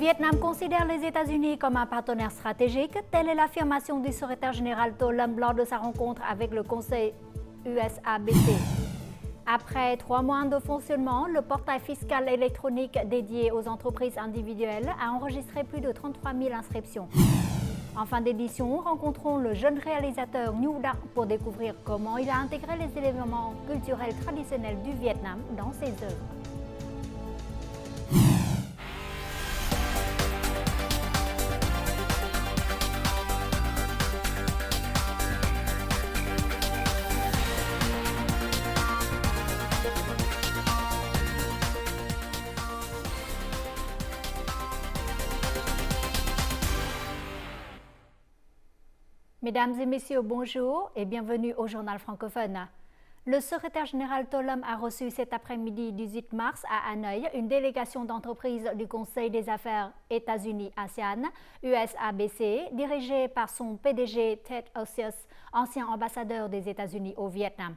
Vietnam considère les États-Unis comme un partenaire stratégique. Telle est l'affirmation du secrétaire général To Lam lors de sa rencontre avec le Conseil USABC. Après 3 mois de fonctionnement, le portail fiscal électronique dédié aux entreprises individuelles a enregistré plus de 33 000 inscriptions. En fin d'édition, rencontrons le jeune réalisateur Nhu Da pour découvrir comment il a intégré les éléments culturels traditionnels du Vietnam dans ses œuvres. Mesdames et messieurs, bonjour et bienvenue au journal francophone. Le secrétaire général To Lam a reçu cet après-midi 18 mars à Hanoï une délégation d'entreprises du Conseil des affaires États-Unis-ASEAN, USABC, dirigée par son PDG Ted Osius, ancien ambassadeur des États-Unis au Vietnam.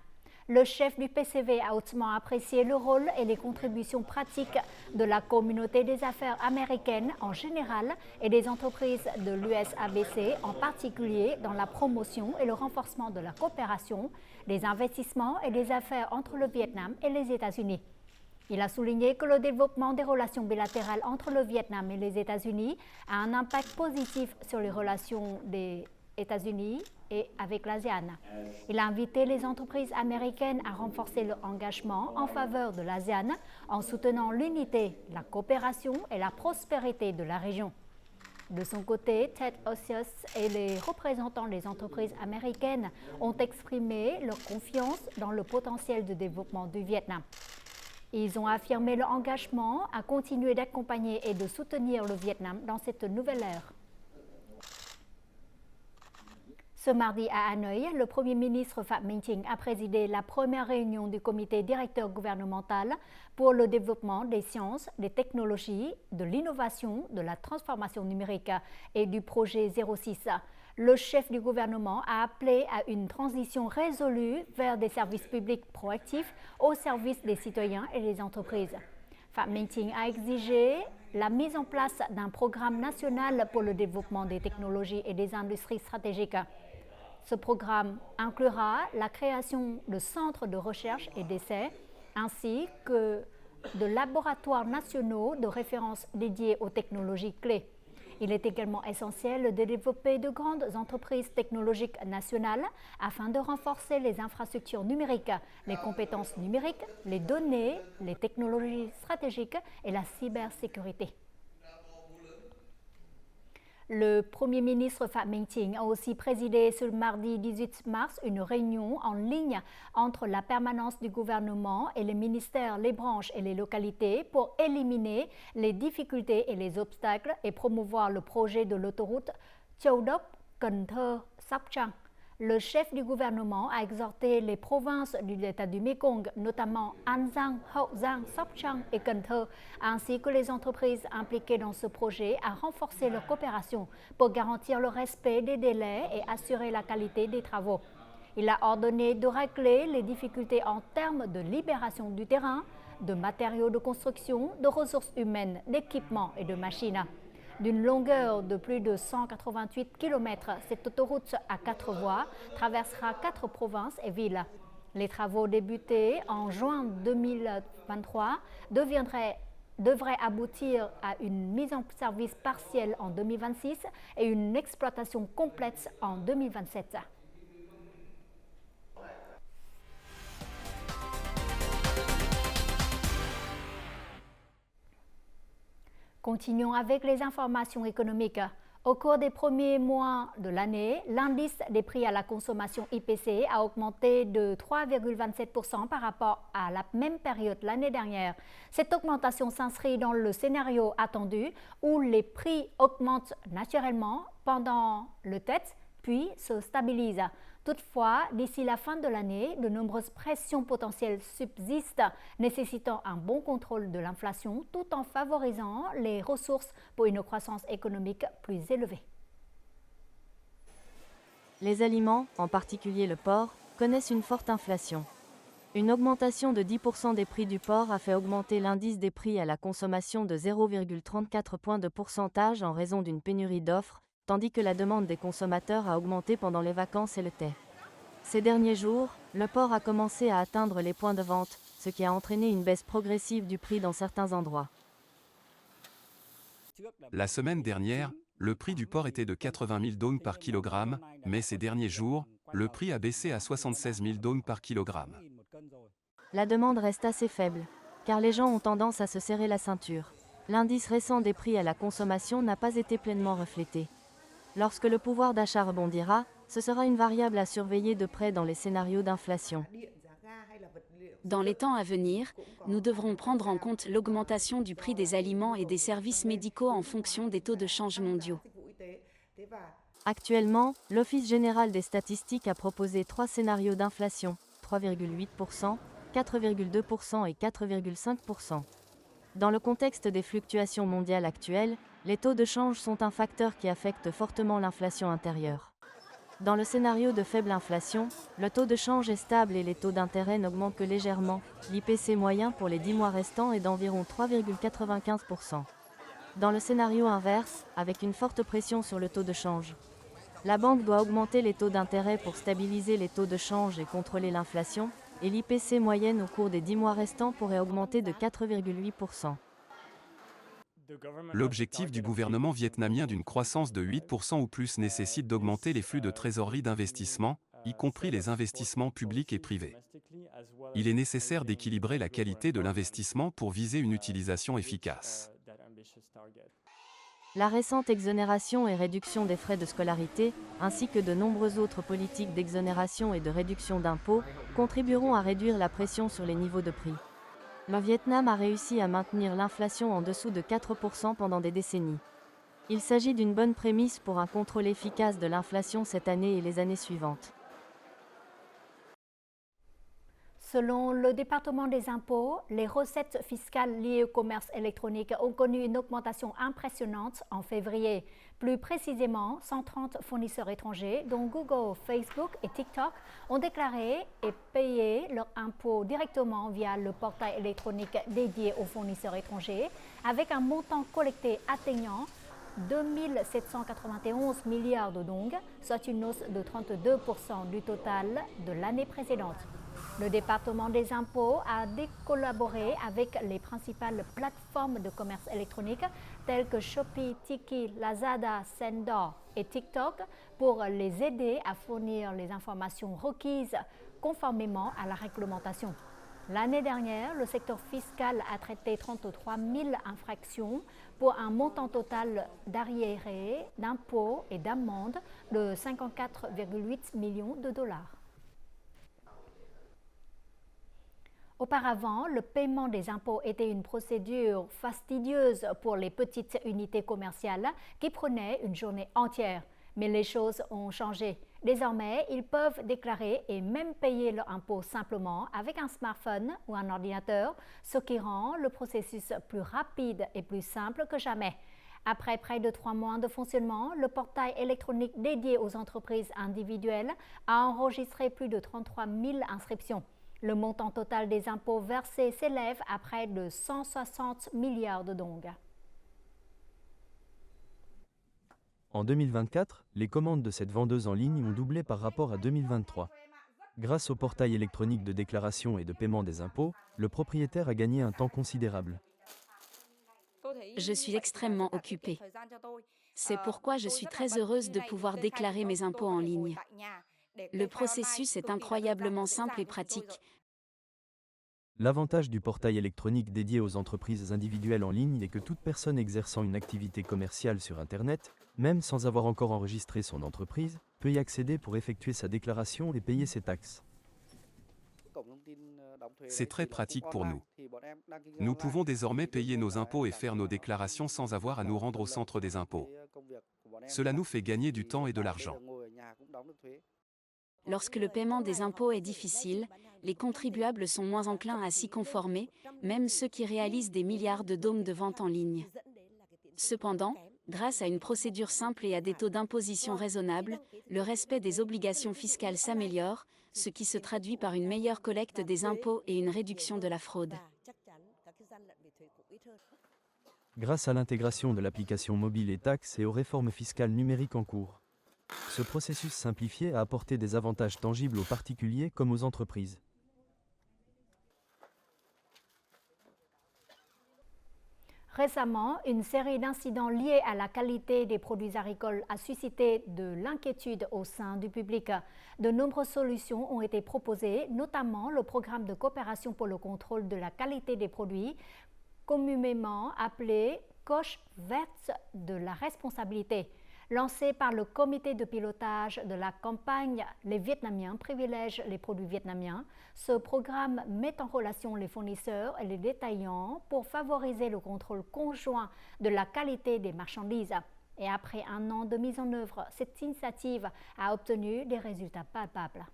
Le chef du PCV a hautement apprécié le rôle et les contributions pratiques de la communauté des affaires américaines en général et des entreprises de l'USABC en particulier dans la promotion et le renforcement de la coopération, des investissements et des affaires entre le Vietnam et les États-Unis. Il a souligné que le développement des relations bilatérales entre le Vietnam et les États-Unis a un impact positif sur les relations des États-Unis et avec l'ASEAN. Il a invité les entreprises américaines à renforcer leur engagement en faveur de l'ASEAN en soutenant l'unité, la coopération et la prospérité de la région. De son côté, Ted Osius et les représentants des entreprises américaines ont exprimé leur confiance dans le potentiel de développement du Vietnam. Ils ont affirmé leur engagement à continuer d'accompagner et de soutenir le Vietnam dans cette nouvelle ère. Ce mardi à Hanoï, le Premier ministre Phạm Minh Chính a présidé la première réunion du comité directeur gouvernemental pour le développement des sciences, des technologies, de l'innovation, de la transformation numérique et du projet 06. Le chef du gouvernement a appelé à une transition résolue vers des services publics proactifs au service des citoyens et des entreprises. Phạm Minh Chính a exigé la mise en place d'un programme national pour le développement des technologies et des industries stratégiques. Ce programme inclura la création de centres de recherche et d'essais, ainsi que de laboratoires nationaux de référence dédiés aux technologies clés. Il est également essentiel de développer de grandes entreprises technologiques nationales afin de renforcer les infrastructures numériques, les compétences numériques, les données, les technologies stratégiques et la cybersécurité. Le Premier ministre Phạm Minh Chính a aussi présidé ce mardi 18 mars une réunion en ligne entre la permanence du gouvernement et les ministères, les branches et les localités pour éliminer les difficultés et les obstacles et promouvoir le projet de l'autoroute Châu Đốc - Cần Thơ - Sóc Trăng. Le chef du gouvernement a exhorté les provinces du delta du Mekong, notamment An Giang, Hậu Giang, Sóc Trăng et Cần Thơ, ainsi que les entreprises impliquées dans ce projet à renforcer leur coopération pour garantir le respect des délais et assurer la qualité des travaux. Il a ordonné de régler les difficultés en termes de libération du terrain, de matériaux de construction, de ressources humaines, d'équipements et de machines. D'une longueur de plus de 188 km, cette autoroute à 4 voies traversera 4 provinces et villes. Les travaux débutés en juin 2023 devraient aboutir à une mise en service partielle en 2026 et une exploitation complète en 2027. Continuons avec les informations économiques. Au cours des premiers mois de l'année, l'indice des prix à la consommation IPC a augmenté de 3,27% par rapport à la même période l'année dernière. Cette augmentation s'inscrit dans le scénario attendu où les prix augmentent naturellement pendant le test puis se stabilisent. Toutefois, d'ici la fin de l'année, de nombreuses pressions potentielles subsistent, nécessitant un bon contrôle de l'inflation tout en favorisant les ressources pour une croissance économique plus élevée. Les aliments, en particulier le porc, connaissent une forte inflation. Une augmentation de 10% des prix du porc a fait augmenter l'indice des prix à la consommation de 0,34 points de pourcentage en raison d'une pénurie d'offres, tandis que la demande des consommateurs a augmenté pendant les vacances et le thé. Ces derniers jours, le porc a commencé à atteindre les points de vente, ce qui a entraîné une baisse progressive du prix dans certains endroits. La semaine dernière, le prix du porc était de 80 000 dong par kilogramme, mais ces derniers jours, le prix a baissé à 76 000 dong par kilogramme. La demande reste assez faible, car les gens ont tendance à se serrer la ceinture. L'indice récent des prix à la consommation n'a pas été pleinement reflété. Lorsque le pouvoir d'achat rebondira, ce sera une variable à surveiller de près dans les scénarios d'inflation. Dans les temps à venir, nous devrons prendre en compte l'augmentation du prix des aliments et des services médicaux en fonction des taux de change mondiaux. Actuellement, l'Office général des statistiques a proposé 3 scénarios d'inflation, 3,8%, 4,2% et 4,5%. Dans le contexte des fluctuations mondiales actuelles, les taux de change sont un facteur qui affecte fortement l'inflation intérieure. Dans le scénario de faible inflation, le taux de change est stable et les taux d'intérêt n'augmentent que légèrement. L'IPC moyen pour les 10 mois restants est d'environ 3,95%. Dans le scénario inverse, avec une forte pression sur le taux de change, la banque doit augmenter les taux d'intérêt pour stabiliser les taux de change et contrôler l'inflation, et l'IPC moyenne au cours des 10 mois restants pourrait augmenter de 4,8%. L'objectif du gouvernement vietnamien d'une croissance de 8% ou plus nécessite d'augmenter les flux de trésorerie d'investissement, y compris les investissements publics et privés. Il est nécessaire d'équilibrer la qualité de l'investissement pour viser une utilisation efficace. La récente exonération et réduction des frais de scolarité, ainsi que de nombreuses autres politiques d'exonération et de réduction d'impôts, contribueront à réduire la pression sur les niveaux de prix. Le Vietnam a réussi à maintenir l'inflation en dessous de 4% pendant des décennies. Il s'agit d'une bonne prémisse pour un contrôle efficace de l'inflation cette année et les années suivantes. Selon le département des impôts, les recettes fiscales liées au commerce électronique ont connu une augmentation impressionnante en février. Plus précisément, 130 fournisseurs étrangers, dont Google, Facebook et TikTok, ont déclaré et payé leurs impôts directement via le portail électronique dédié aux fournisseurs étrangers, avec un montant collecté atteignant 2 791 milliards de dong, soit une hausse de 32% du total de l'année précédente. Le département des impôts a collaboré avec les principales plateformes de commerce électronique telles que Shopee, Tiki, Lazada, Sendor et TikTok pour les aider à fournir les informations requises conformément à la réglementation. L'année dernière, le secteur fiscal a traité 33 000 infractions pour un montant total d'arriérés, d'impôts et d'amendes de 54,8 millions de dollars. Auparavant, le paiement des impôts était une procédure fastidieuse pour les petites unités commerciales qui prenaient une journée entière. Mais les choses ont changé. Désormais, ils peuvent déclarer et même payer leurs impôts simplement avec un smartphone ou un ordinateur, ce qui rend le processus plus rapide et plus simple que jamais. Après près de 3 mois de fonctionnement, le portail électronique dédié aux entreprises individuelles a enregistré plus de 33 000 inscriptions. Le montant total des impôts versés s'élève à près de 160 milliards de dong. En 2024, les commandes de cette vendeuse en ligne ont doublé par rapport à 2023. Grâce au portail électronique de déclaration et de paiement des impôts, le propriétaire a gagné un temps considérable. Je suis extrêmement occupée. C'est pourquoi je suis très heureuse de pouvoir déclarer mes impôts en ligne. Le processus est incroyablement simple et pratique. L'avantage du portail électronique dédié aux entreprises individuelles en ligne est que toute personne exerçant une activité commerciale sur Internet, même sans avoir encore enregistré son entreprise, peut y accéder pour effectuer sa déclaration et payer ses taxes. C'est très pratique pour nous. Nous pouvons désormais payer nos impôts et faire nos déclarations sans avoir à nous rendre au centre des impôts. Cela nous fait gagner du temps et de l'argent. Lorsque le paiement des impôts est difficile, les contribuables sont moins enclins à s'y conformer, même ceux qui réalisent des milliards de dong de vente en ligne. Cependant, grâce à une procédure simple et à des taux d'imposition raisonnables, le respect des obligations fiscales s'améliore, ce qui se traduit par une meilleure collecte des impôts et une réduction de la fraude. Grâce à l'intégration de l'application mobile e-tax et aux réformes fiscales numériques en cours, ce processus simplifié a apporté des avantages tangibles aux particuliers comme aux entreprises. Récemment, une série d'incidents liés à la qualité des produits agricoles a suscité de l'inquiétude au sein du public. De nombreuses solutions ont été proposées, notamment le programme de coopération pour le contrôle de la qualité des produits, communément appelé coche verte de la responsabilité. Lancé par le comité de pilotage de la campagne Les Vietnamiens privilègent les produits vietnamiens, ce programme met en relation les fournisseurs et les détaillants pour favoriser le contrôle conjoint de la qualité des marchandises. Et après un an de mise en œuvre, cette initiative a obtenu des résultats palpables.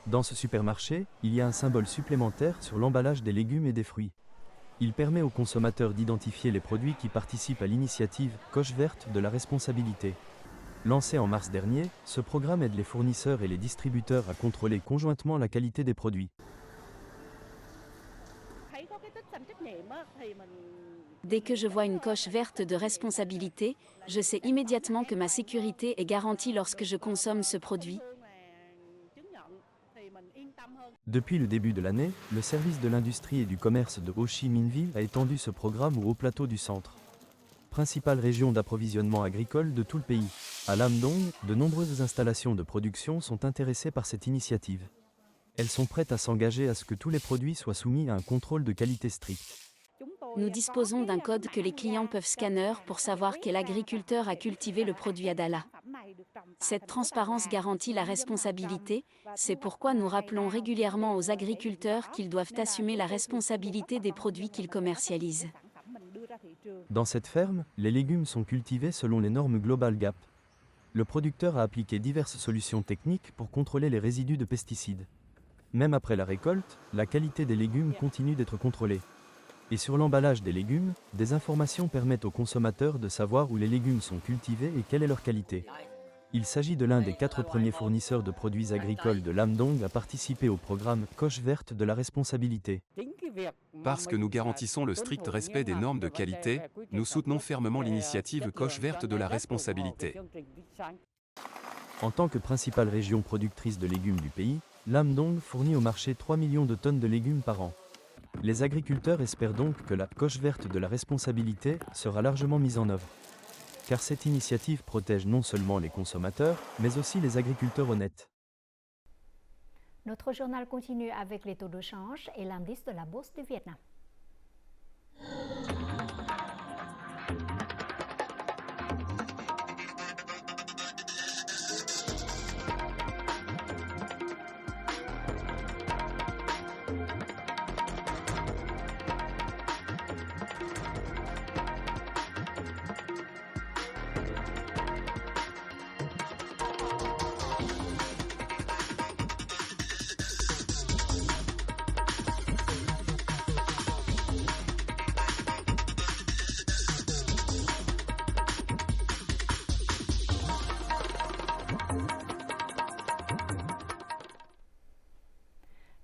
Dans ce supermarché, il y a un symbole supplémentaire sur l'emballage des légumes et des fruits. Il permet aux consommateurs d'identifier les produits qui participent à l'initiative Coche verte de la responsabilité. Lancé en mars dernier, ce programme aide les fournisseurs et les distributeurs à contrôler conjointement la qualité des produits. Dès que je vois une coche verte de responsabilité, je sais immédiatement que ma sécurité est garantie lorsque je consomme ce produit. Depuis le début de l'année, le service de l'industrie et du commerce de Ho Chi Minh Ville a étendu ce programme au Haut-Plateau du Centre. Principale région d'approvisionnement agricole de tout le pays. À Lam Dong, de nombreuses installations de production sont intéressées par cette initiative. Elles sont prêtes à s'engager à ce que tous les produits soient soumis à un contrôle de qualité strict. Nous disposons d'un code que les clients peuvent scanner pour savoir quel agriculteur a cultivé le produit Adala. Cette transparence garantit la responsabilité, c'est pourquoi nous rappelons régulièrement aux agriculteurs qu'ils doivent assumer la responsabilité des produits qu'ils commercialisent. Dans cette ferme, les légumes sont cultivés selon les normes Global Gap. Le producteur a appliqué diverses solutions techniques pour contrôler les résidus de pesticides. Même après la récolte, la qualité des légumes continue d'être contrôlée. Et sur l'emballage des légumes, des informations permettent aux consommateurs de savoir où les légumes sont cultivés et quelle est leur qualité. Il s'agit de l'un des 4 premiers fournisseurs de produits agricoles de Lam Dong à participer au programme Coche verte de la responsabilité. Parce que nous garantissons le strict respect des normes de qualité, nous soutenons fermement l'initiative Coche verte de la responsabilité. En tant que principale région productrice de légumes du pays, Lam Dong fournit au marché 3 millions de tonnes de légumes par an. Les agriculteurs espèrent donc que la coche verte de la responsabilité sera largement mise en œuvre. Car cette initiative protège non seulement les consommateurs, mais aussi les agriculteurs honnêtes. Notre journal continue avec les taux de change et l'indice de la bourse du Vietnam.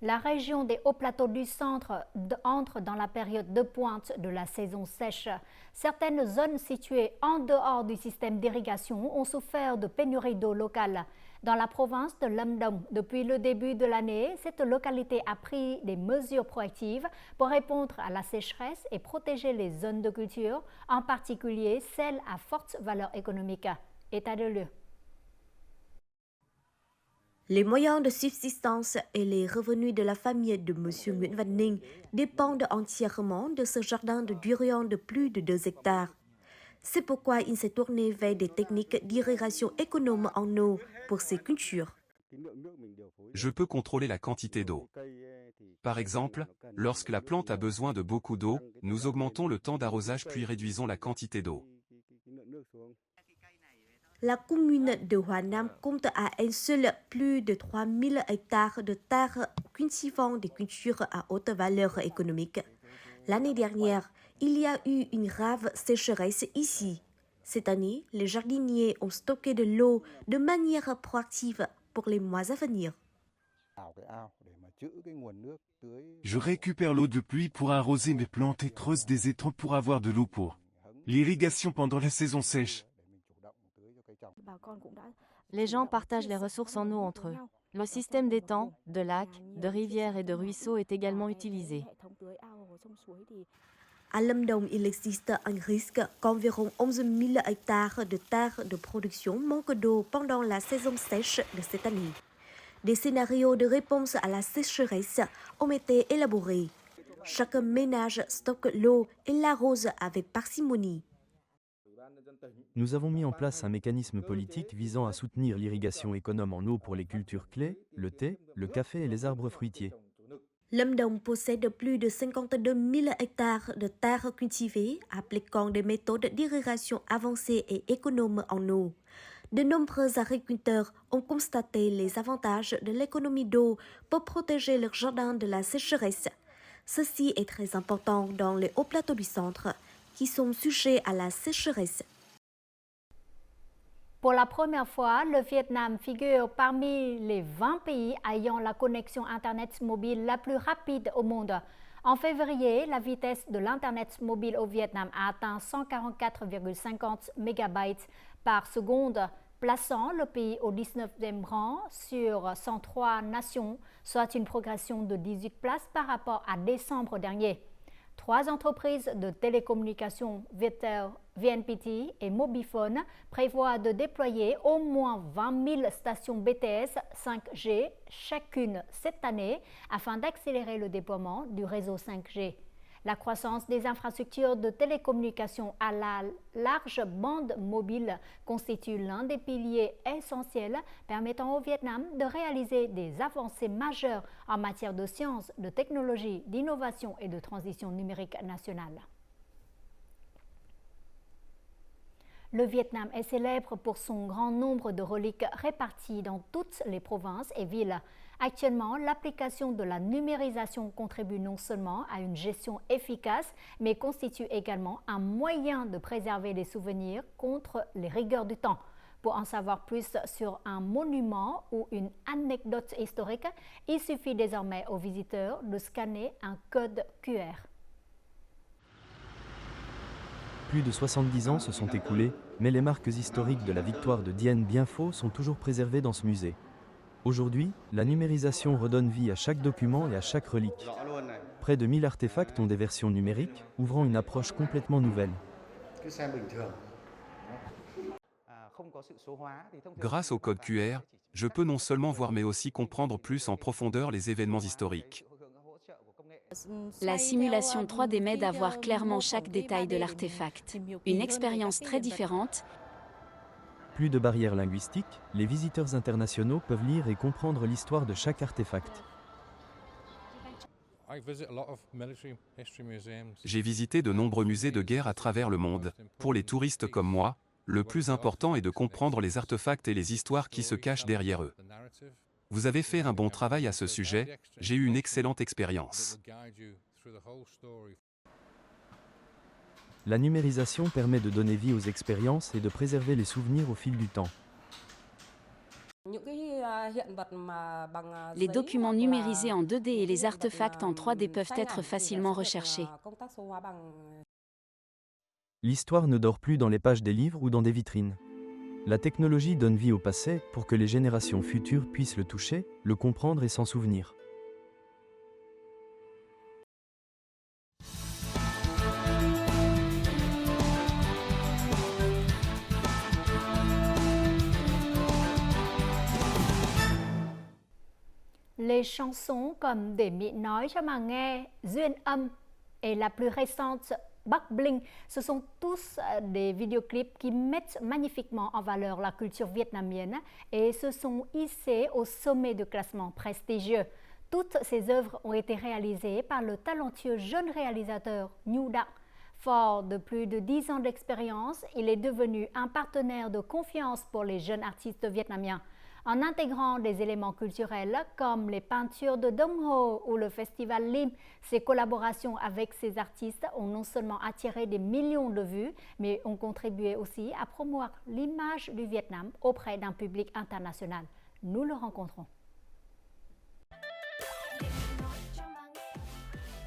La région des hauts plateaux du centre entre dans la période de pointe de la saison sèche. Certaines zones situées en dehors du système d'irrigation ont souffert de pénurie d'eau locale. Dans la province de Lam Dong, depuis le début de l'année, cette localité a pris des mesures proactives pour répondre à la sécheresse et protéger les zones de culture, en particulier celles à forte valeur économique. État de lieu. Les moyens de subsistance et les revenus de la famille de M. Nguyễn Văn Ninh dépendent entièrement de ce jardin de durian de plus de 2 hectares. C'est pourquoi il s'est tourné vers des techniques d'irrigation économes en eau pour ses cultures. Je peux contrôler la quantité d'eau. Par exemple, lorsque la plante a besoin de beaucoup d'eau, nous augmentons le temps d'arrosage puis réduisons la quantité d'eau. La commune de Hoa Nam compte à elle seule plus de 3000 hectares de terres cultivant des cultures à haute valeur économique. L'année dernière, il y a eu une grave sécheresse ici. Cette année, les jardiniers ont stocké de l'eau de manière proactive pour les mois à venir. Je récupère l'eau de pluie pour arroser mes plantes et creuse des étangs pour avoir de l'eau pour l'irrigation pendant la saison sèche. Les gens partagent les ressources en eau entre eux. Le système d'étangs, de lacs, de rivières et de ruisseaux est également utilisé. À Lâm Đồng, il existe un risque qu'environ 11 000 hectares de terres de production manquent d'eau pendant la saison sèche de cette année. Des scénarios de réponse à la sécheresse ont été élaborés. Chaque ménage stocke l'eau et l'arrose avec parcimonie. Nous avons mis en place un mécanisme politique visant à soutenir l'irrigation économe en eau pour les cultures clés, le thé, le café et les arbres fruitiers. Lâm Đồng possède plus de 52 000 hectares de terres cultivées, appliquant des méthodes d'irrigation avancées et économes en eau. De nombreux agriculteurs ont constaté les avantages de l'économie d'eau pour protéger leurs jardins de la sécheresse. Ceci est très important dans les hauts plateaux du centre, qui sont sujets à la sécheresse. Pour la première fois, le Vietnam figure parmi les 20 pays ayant la connexion Internet mobile la plus rapide au monde. En février, la vitesse de l'Internet mobile au Vietnam a atteint 144,50 MB par seconde, plaçant le pays au 19e rang sur 103 nations, soit une progression de 18 places par rapport à décembre dernier. 3 entreprises de télécommunications, Viettel, VNPT et Mobifone, prévoient de déployer au moins 20 000 stations BTS 5G chacune cette année afin d'accélérer le déploiement du réseau 5G. La croissance des infrastructures de télécommunications à la large bande mobile constitue l'un des piliers essentiels permettant au Vietnam de réaliser des avancées majeures en matière de sciences, de technologie, d'innovation et de transition numérique nationale. Le Vietnam est célèbre pour son grand nombre de reliques réparties dans toutes les provinces et villes. Actuellement, l'application de la numérisation contribue non seulement à une gestion efficace, mais constitue également un moyen de préserver les souvenirs contre les rigueurs du temps. Pour en savoir plus sur un monument ou une anecdote historique, il suffit désormais aux visiteurs de scanner un code QR. Plus de 70 ans se sont écoulés, mais les marques historiques de la victoire de Dien Bien Phu sont toujours préservées dans ce musée. Aujourd'hui, la numérisation redonne vie à chaque document et à chaque relique. Près de 1000 artefacts ont des versions numériques, ouvrant une approche complètement nouvelle. Grâce au code QR, je peux non seulement voir mais aussi comprendre plus en profondeur les événements historiques. La simulation 3D m'aide à voir clairement chaque détail de l'artefact. Une expérience très différente. Plus de barrières linguistiques, les visiteurs internationaux peuvent lire et comprendre l'histoire de chaque artefact. J'ai visité de nombreux musées de guerre à travers le monde. Pour les touristes comme moi, le plus important est de comprendre les artefacts et les histoires qui se cachent derrière eux. Vous avez fait un bon travail à ce sujet, j'ai eu une excellente expérience. La numérisation permet de donner vie aux expériences et de préserver les souvenirs au fil du temps. Les documents numérisés en 2D et les artefacts en 3D peuvent être facilement recherchés. L'histoire ne dort plus dans les pages des livres ou dans des vitrines. La technologie donne vie au passé pour que les générations futures puissent le toucher, le comprendre et s'en souvenir. Les chansons comme Để Mỹ nói cho mà nghe, Duyên âm et la plus récente Bắc Bling, ce sont tous des vidéoclips qui mettent magnifiquement en valeur la culture vietnamienne et se sont hissés au sommet de classements prestigieux. Toutes ces œuvres ont été réalisées par le talentueux jeune réalisateur Nhu Dang. Fort de plus de 10 ans d'expérience, il est devenu un partenaire de confiance pour les jeunes artistes vietnamiens. En intégrant des éléments culturels comme les peintures de Dong Ho ou le festival Lim, ces collaborations avec ces artistes ont non seulement attiré des millions de vues, mais ont contribué aussi à promouvoir l'image du Vietnam auprès d'un public international. Nous le rencontrons.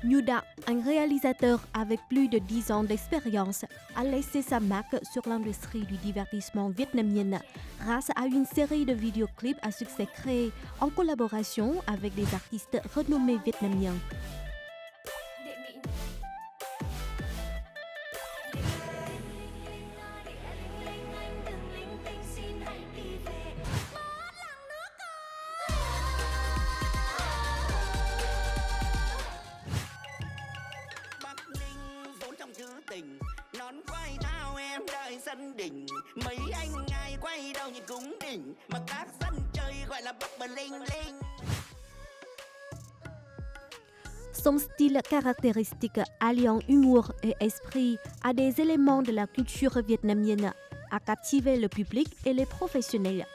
Nhu Dac, un réalisateur avec plus de 10 ans d'expérience, a laissé sa marque sur l'industrie du divertissement vietnamienne grâce à une série de vidéoclips à succès créés en collaboration avec des artistes renommés vietnamiens. Son style caractéristique alliant humour et esprit à des éléments de la culture vietnamienne a captivé le public et les professionnels.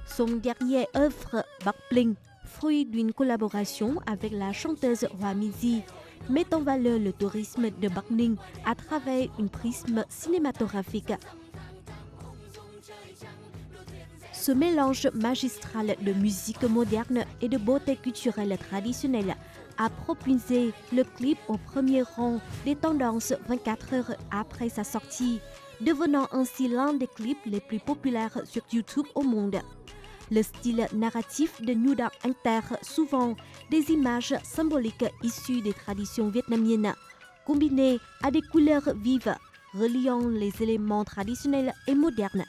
Son dernier œuvre, Bắc Bling, fruit d'une collaboration avec la chanteuse Hoa Min Di, met en valeur le tourisme de Bắc Ninh à travers un prisme cinématographique. Ce mélange magistral de musique moderne et de beauté culturelle traditionnelle a propulsé le clip au premier rang des tendances 24 heures après sa sortie, devenant ainsi l'un des clips les plus populaires sur YouTube au monde. Le style narratif de Nhu Dac intègre souvent des images symboliques issues des traditions vietnamiennes, combinées à des couleurs vives, reliant les éléments traditionnels et modernes.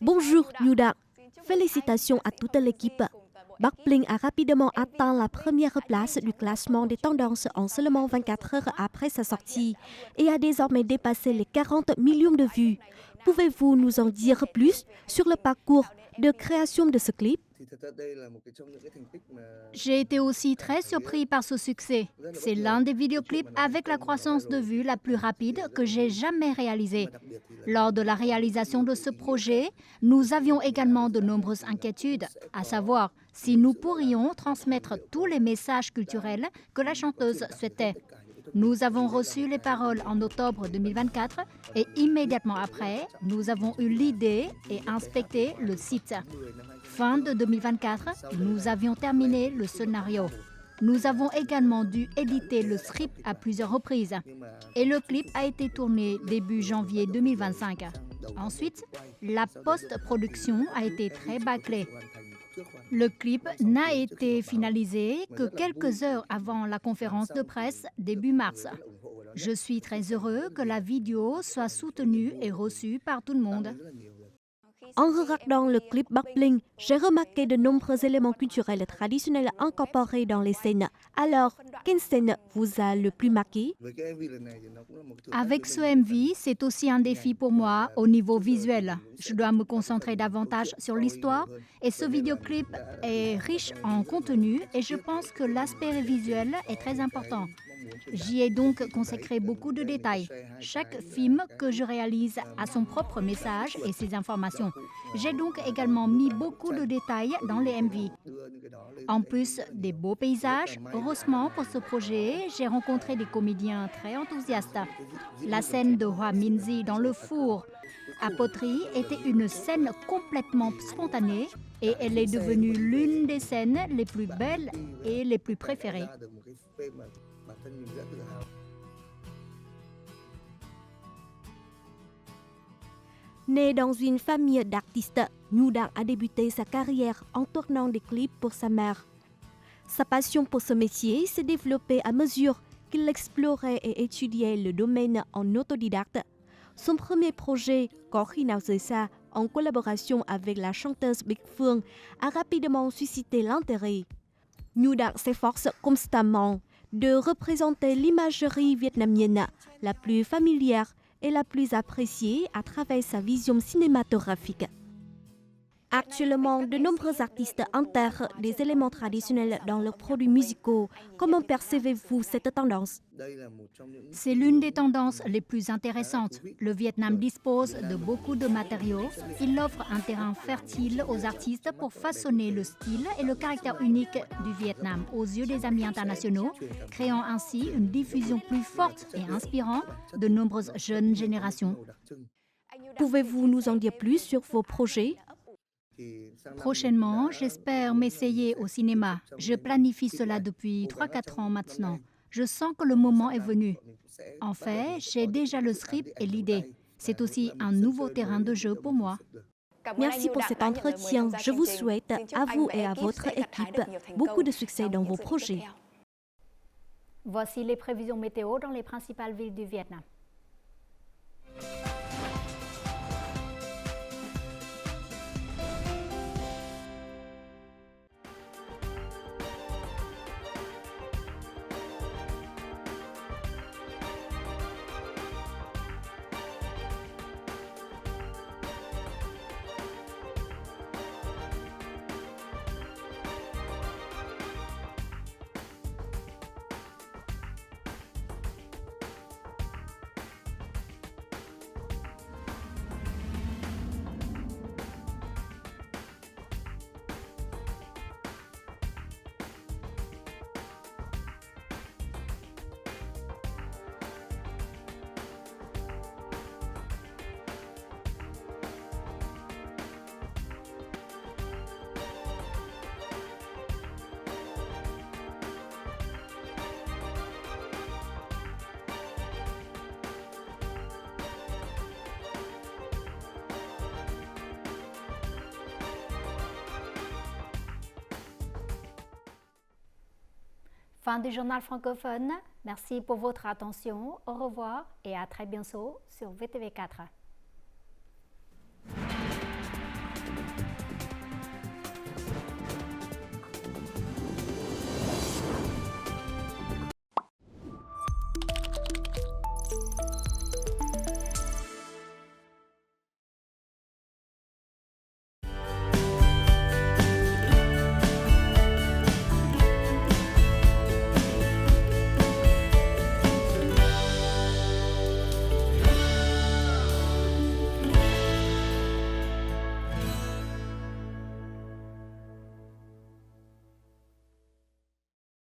Bonjour Nhu Dac, félicitations à toute l'équipe. Bắc Bling a rapidement atteint la première place du classement des tendances en seulement 24 heures après sa sortie et a désormais dépassé les 40 millions de vues. Pouvez-vous nous en dire plus sur le parcours de création de ce clip? J'ai été aussi très surpris par ce succès. C'est l'un des vidéoclips avec la croissance de vues la plus rapide que j'ai jamais réalisé. Lors de la réalisation de ce projet, nous avions également de nombreuses inquiétudes, à savoir si nous pourrions transmettre tous les messages culturels que la chanteuse souhaitait. Nous avons reçu les paroles en octobre 2024 et immédiatement après, nous avons eu l'idée et inspecté le site. Fin de 2024, nous avions terminé le scénario. Nous avons également dû éditer le script à plusieurs reprises et le clip a été tourné début janvier 2025. Ensuite, la post-production a été très bâclée. Le clip n'a été finalisé que quelques heures avant la conférence de presse début mars. Je suis très heureux que la vidéo soit soutenue et reçue par tout le monde. En regardant le clip Bắc Bling, j'ai remarqué de nombreux éléments culturels traditionnels incorporés dans les scènes. Alors, quelle scène vous a le plus marqué? Avec ce MV, c'est aussi un défi pour moi au niveau visuel. Je dois me concentrer davantage sur l'histoire et ce vidéoclip est riche en contenu et je pense que l'aspect visuel est très important. J'y ai donc consacré beaucoup de détails. Chaque film que je réalise a son propre message et ses informations. J'ai donc également mis beaucoup de détails dans les MV. En plus des beaux paysages, heureusement pour ce projet, j'ai rencontré des comédiens très enthousiastes. La scène de Hoa Min Di dans le four à poterie était une scène complètement spontanée et elle est devenue l'une des scènes les plus belles et les plus préférées. Né dans une famille d'artistes, Nhu Dac a débuté sa carrière en tournant des clips pour sa mère. Sa passion pour ce métier s'est développée à mesure qu'il explorait et étudiait le domaine en autodidacte. Son premier projet, Có khi nào rời xa, en collaboration avec la chanteuse Bích Phương, a rapidement suscité l'intérêt. Nhu Dac s'efforce constamment de représenter l'imagerie vietnamienne la plus familière et la plus appréciée à travers sa vision cinématographique. Actuellement, de nombreux artistes intègrent des éléments traditionnels dans leurs produits musicaux. Comment percevez-vous cette tendance? C'est l'une des tendances les plus intéressantes. Le Vietnam dispose de beaucoup de matériaux. Il offre un terrain fertile aux artistes pour façonner le style et le caractère unique du Vietnam aux yeux des amis internationaux, créant ainsi une diffusion plus forte et inspirante de nombreuses jeunes générations. Pouvez-vous nous en dire plus sur vos projets? Prochainement, j'espère m'essayer au cinéma. Je planifie cela depuis 3-4 ans maintenant. Je sens que le moment est venu. En fait, j'ai déjà le script et l'idée. C'est aussi un nouveau terrain de jeu pour moi. Merci pour cet entretien. Je vous souhaite, à vous et à votre équipe, beaucoup de succès dans vos projets. Voici les prévisions météo dans les principales villes du Vietnam. Fin du journal francophone. Merci pour votre attention. Au revoir et à très bientôt sur VTV4.